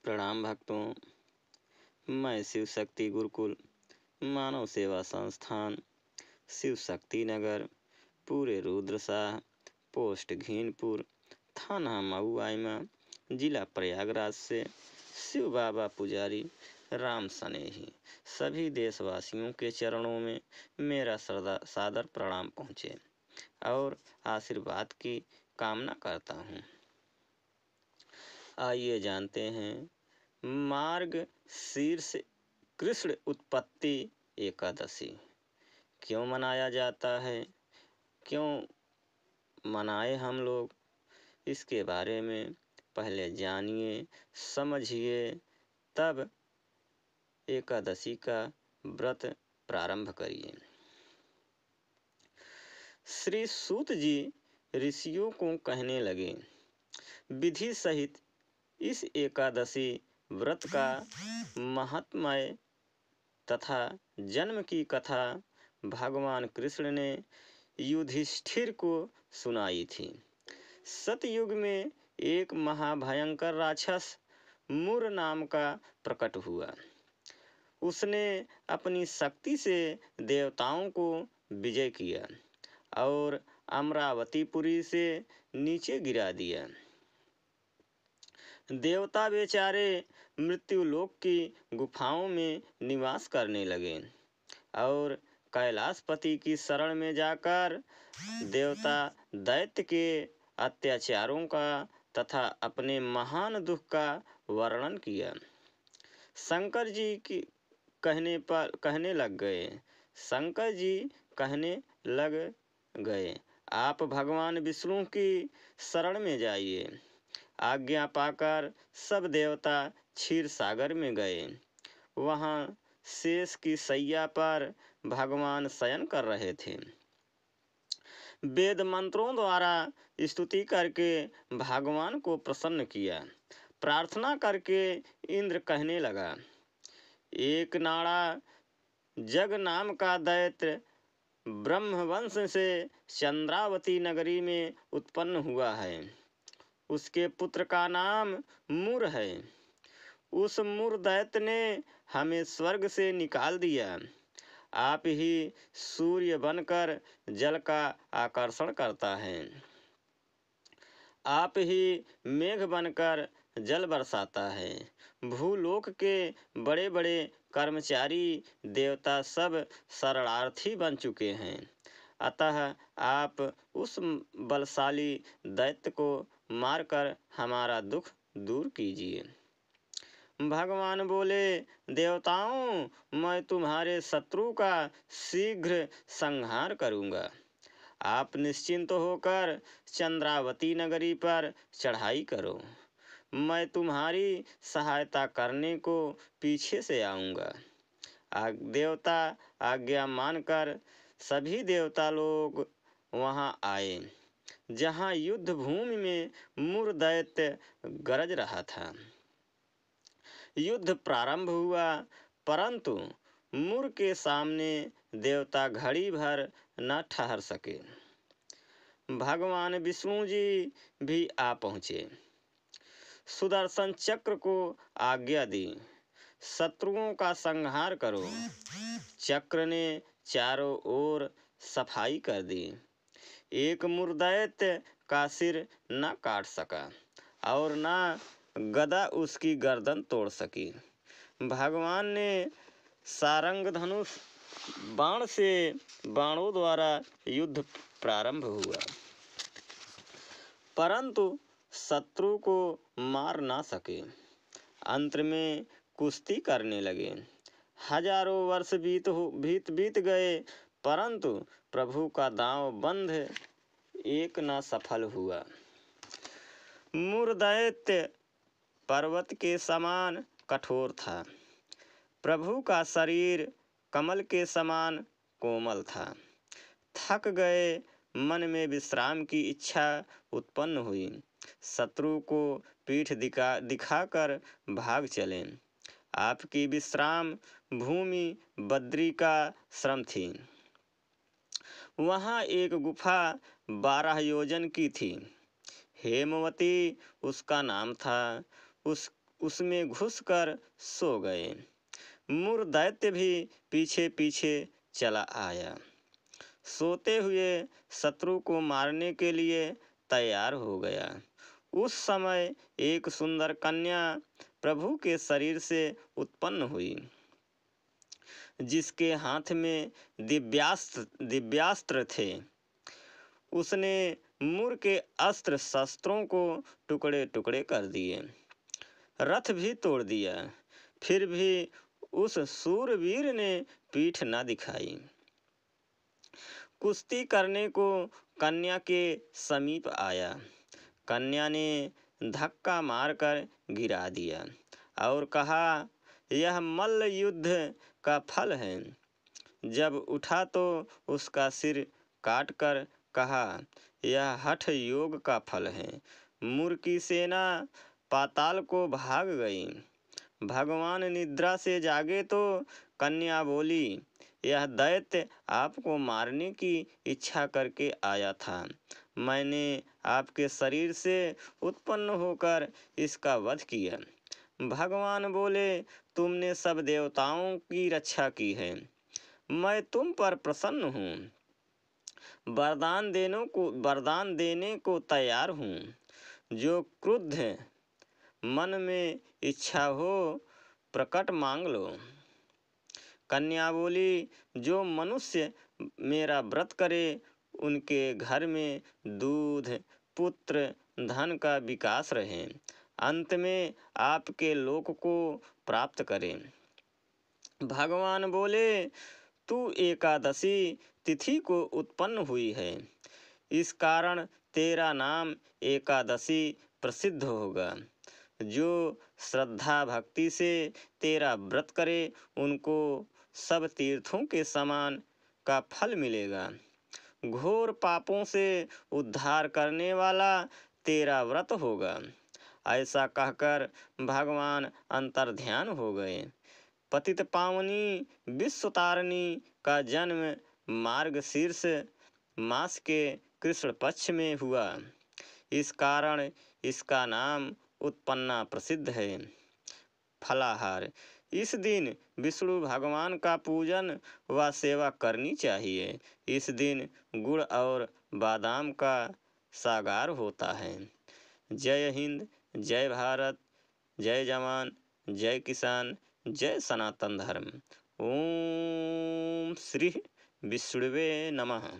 प्रणाम भक्तों। मैं शिव शक्ति गुरुकुल मानव सेवा संस्थान शिव शक्ति नगर पूरे रुद्रशाह पोस्ट घीनपुर थाना मऊआइमा जिला प्रयागराज से शिव बाबा पुजारी राम सनेही सभी देशवासियों के चरणों में मेरा सादर प्रणाम पहुँचे और आशीर्वाद की कामना करता हूँ। आइए जानते हैं मार्ग शीर्ष कृष्ण उत्पत्ति एकादशी क्यों मनाया जाता है, क्यों मनाए हम लोग, इसके बारे में पहले जानिए समझिए, तब एकादशी का व्रत प्रारंभ करिए। श्री सूत जी ऋषियों को कहने लगे, विधि सहित इस एकादशी व्रत का महात्म्य तथा जन्म की कथा भगवान कृष्ण ने युधिष्ठिर को सुनाई थी। सतयुग में एक महाभयंकर राक्षस मूर नाम का प्रकट हुआ। उसने अपनी शक्ति से देवताओं को विजय किया और अमरावतीपुरी से नीचे गिरा दिया। देवता बेचारे मृत्युलोक की गुफाओं में निवास करने लगे और कैलाशपति की शरण में जाकर देवता दैत्य के अत्याचारों का तथा अपने महान दुख का वर्णन किया। शंकर जी की कहने लग गए, आप भगवान विष्णु की शरण में जाइए। आज्ञा पाकर सब देवता क्षीर सागर में गए। वहाँ शेष की सैया पर भगवान शयन कर रहे थे। वेद मंत्रों द्वारा स्तुति करके भगवान को प्रसन्न किया। प्रार्थना करके इंद्र कहने लगा, एक नाड़ा जग नाम का दैत्य ब्रह्मवंश से चंद्रावती नगरी में उत्पन्न हुआ है। उसके पुत्र का नाम मूर है। उस मूर दैत्य ने हमें स्वर्ग से निकाल दिया। आप ही सूर्य बनकर जल का आकर्षण करता है। आप ही मेघ बनकर जल बरसाता है। भूलोक के बड़े बड़े कर्मचारी देवता सब शरणार्थी बन चुके हैं। अतः आप उस बलशाली दैत्य को मारकर हमारा दुख दूर कीजिए। भगवान बोले, देवताओं, मैं तुम्हारे शत्रु का शीघ्र संहार करूंगा। आप निश्चिंत होकर चंद्रावती नगरी पर चढ़ाई करो। मैं तुम्हारी सहायता करने को पीछे से आऊंगा। देवता आज्ञा मानकर सभी देवता लोग वहां आए, जहां युद्ध भूमि में मूर दैत्य गरज रहा था। युद्ध प्रारंभ हुआ, परंतु मूर के सामने देवता घड़ी भर न ठहर सके। भगवान विष्णु जी भी आ पहुँचे। सुदर्शन चक्र को आज्ञा दी, शत्रुओं का संहार करो। चक्र ने चारों ओर सफाई कर दी। एक मूर दैत्य का सिर न काट सका और न गदा उसकी गर्दन तोड़ सकी। भगवान ने सारंग धनुष बाण से बाणों द्वारा युद्ध प्रारंभ हुआ, परंतु शत्रु को मार ना सके। अंत में कुश्ती करने लगे। हजारों वर्ष बीत गए, परंतु प्रभु का दांव बंध एक न सफल हुआ। मूर दैत्य पर्वत के समान कठोर था। प्रभु का शरीर कमल के समान कोमल था। थक गए, मन में विश्राम की इच्छा उत्पन्न हुई। शत्रु को पीठ दिखाकर भाग चले। आपकी विश्राम भूमि बद्री का श्रम थी। वहाँ एक गुफा 12 योजन की थी। हेमवती उसका नाम था। उसमें घुसकर सो गए। मूर दैत्य भी पीछे पीछे चला आया, सोते हुए शत्रु को मारने के लिए तैयार हो गया। उस समय एक सुंदर कन्या प्रभु के शरीर से उत्पन्न हुई, जिसके हाथ में दिव्यास्त्र थे। उसने मूर के अस्त्र शस्त्रों को टुकड़े टुकड़े कर दिए, रथ भी तोड़ दिया। फिर भी उस सूरवीर ने पीठ न दिखाई। कुश्ती करने को कन्या के समीप आया। कन्या ने धक्का मारकर गिरा दिया और कहा, यह मल्ल युद्ध का फल है। जब उठा तो उसका सिर काटकर कहा, यह हठ योग का फल है। मूर की सेना पाताल को भाग गई। भगवान निद्रा से जागे तो कन्या बोली, यह दैत्य आपको मारने की इच्छा करके आया था। मैंने आपके शरीर से उत्पन्न होकर इसका वध किया। भगवान बोले, तुमने सब देवताओं की रक्षा की है, मैं तुम पर प्रसन्न हूँ। वरदान देने को तैयार हूँ। जो क्रुद्ध मन में इच्छा हो प्रकट मांग लो। कन्या बोली, जो मनुष्य मेरा व्रत करे उनके घर में दूध, पुत्र, धन का विकास रहे, अंत में आपके लोक को प्राप्त करें। भगवान बोले, तू एकादशी तिथि को उत्पन्न हुई है, इस कारण तेरा नाम एकादशी प्रसिद्ध होगा। जो श्रद्धा भक्ति से तेरा व्रत करे उनको सब तीर्थों के समान का फल मिलेगा। घोर पापों से उद्धार करने वाला तेरा व्रत होगा। ऐसा कहकर भगवान अंतर्ध्यान हो गए। पतित पावनी विश्वतारिणी का जन्म मार्गशीर्ष मास के कृष्ण पक्ष में हुआ, इस कारण इसका नाम उत्पन्ना प्रसिद्ध है। फलाहार, इस दिन विष्णु भगवान का पूजन व सेवा करनी चाहिए। इस दिन गुड़ और बादाम का सागार होता है। जय हिंद, जय भारत, जय जवान, जय किसान, जय सनातन धर्म। ओम श्री विष्णुवे नमः।